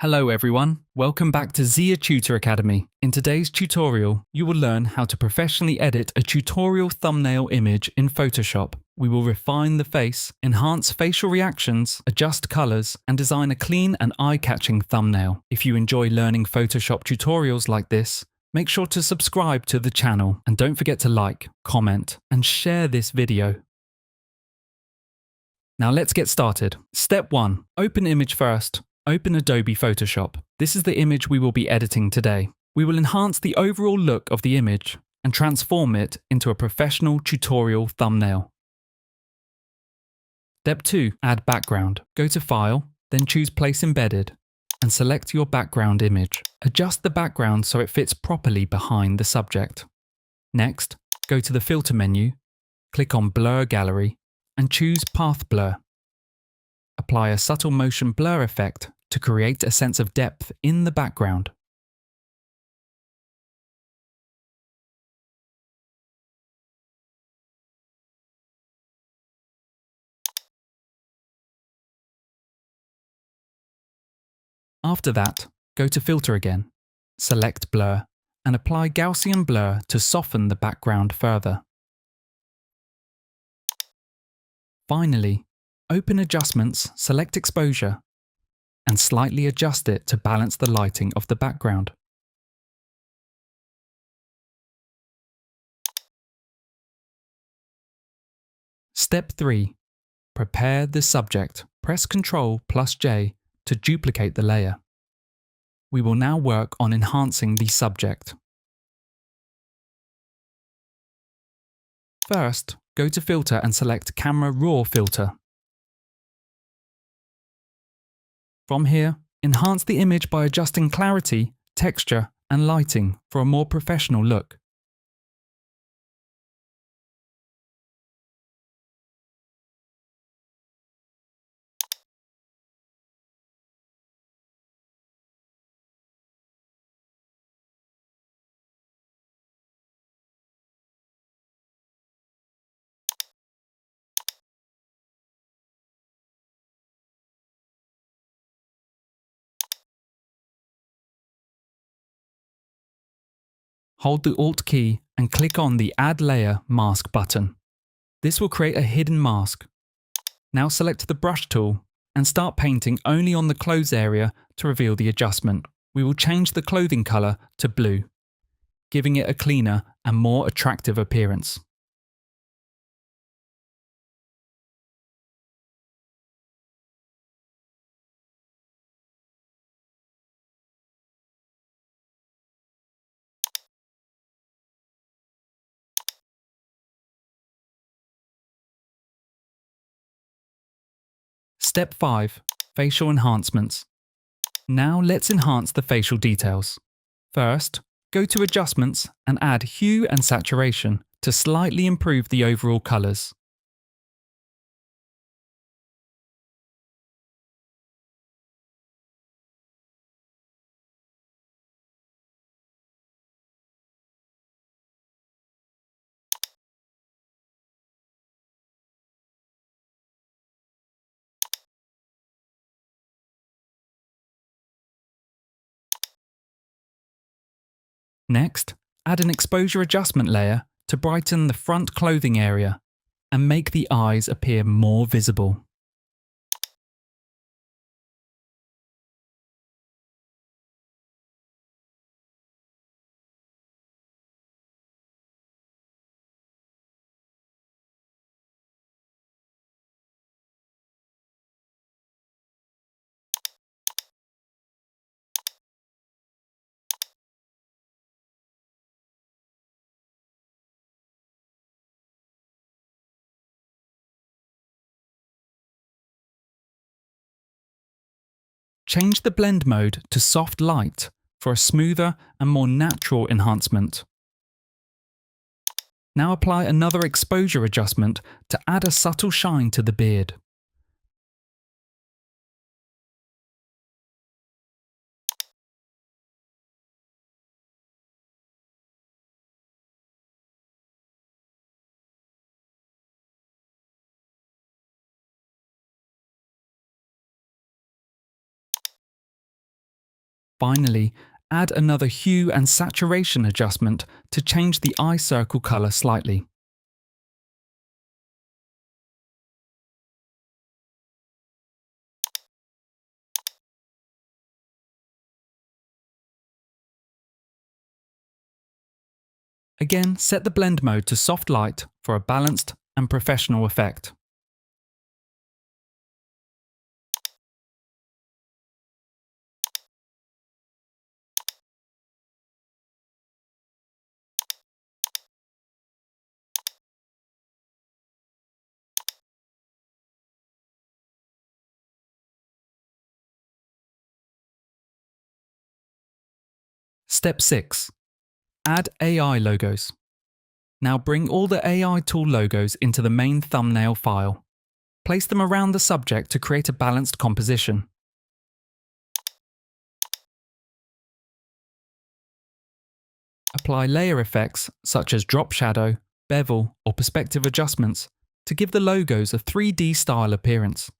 Hello everyone, welcome back to ZA Tutor Academy. In today's tutorial, you will learn how to professionally edit a tutorial thumbnail image in Photoshop. We will refine the face, enhance facial reactions, adjust colors, and design a clean and eye-catching thumbnail. If you enjoy learning Photoshop tutorials like this, make sure to subscribe to the channel and don't forget to like, comment, and share this video. Now let's get started. Step 1. Open image first. Open Adobe Photoshop. This is the image we will be editing today. We will enhance the overall look of the image and transform it into a professional tutorial thumbnail. Step 2. Add background. Go to File, then choose Place Embedded, and select your background image. Adjust the background so it fits properly behind the subject. Next, go to the Filter menu, click on Blur Gallery, and choose Path Blur. Apply a subtle motion blur effect to create a sense of depth in the background. After that, go to Filter again, select Blur, and apply Gaussian blur to soften the background further. Finally, open Adjustments, select Exposure, and slightly adjust it to balance the lighting of the background. Step 3. Prepare the subject. Press Ctrl+J to duplicate the layer. We will now work on enhancing the subject. First, go to Filter and select Camera Raw Filter. From here, enhance the image by adjusting clarity, texture, and lighting for a more professional look. Hold the Alt key and click on the Add Layer Mask button. This will create a hidden mask. Now select the brush tool and start painting only on the clothes area to reveal the adjustment. We will change the clothing color to blue, giving it a cleaner and more attractive appearance. Step 5. Facial enhancements. Now let's enhance the facial details. First, go to Adjustments and add Hue and Saturation to slightly improve the overall colors. Next, add an exposure adjustment layer to brighten the front clothing area and make the eyes appear more visible. Change the blend mode to soft light for a smoother and more natural enhancement. Now apply another exposure adjustment to add a subtle shine to the beard. Finally, add another hue and saturation adjustment to change the eye circle color slightly. Again, set the blend mode to soft light for a balanced and professional effect. Step 6. Add AI logos. Now bring all the AI tool logos into the main thumbnail file. Place them around the subject to create a balanced composition. Apply layer effects such as drop shadow, bevel, or perspective adjustments to give the logos a 3D style appearance.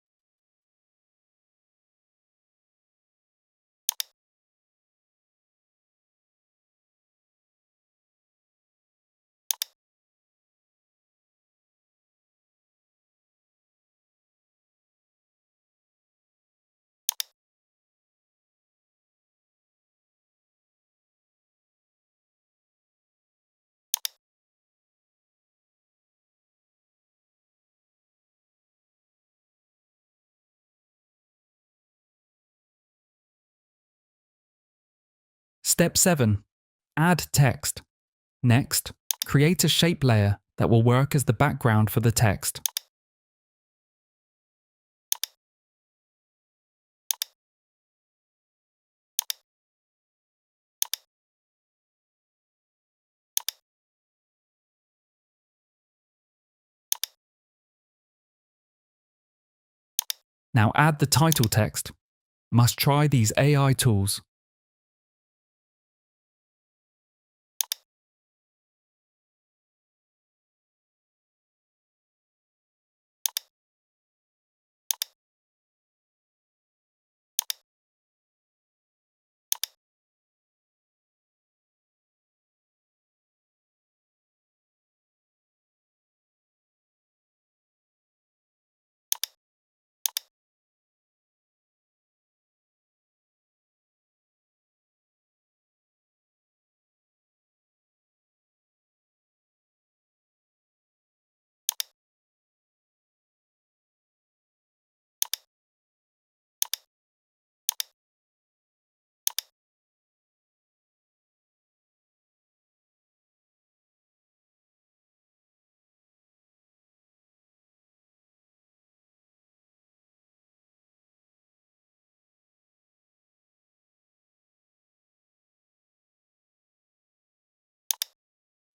Step 7. Add text. Next, create a shape layer that will work as the background for the text. Now add the title text. Must try these AI tools.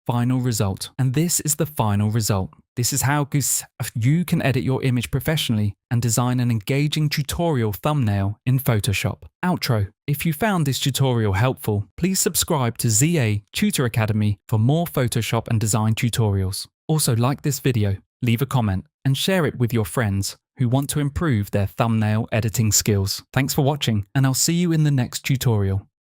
Final result. And this is the final result. This is how you can edit your image professionally and design an engaging tutorial thumbnail in Photoshop. Outro. If you found this tutorial helpful, please subscribe to ZA Tutor Academy for more Photoshop and design tutorials. Also, like this video, leave a comment, and share it with your friends who want to improve their thumbnail editing skills. Thanks for watching, and I'll see you in the next tutorial.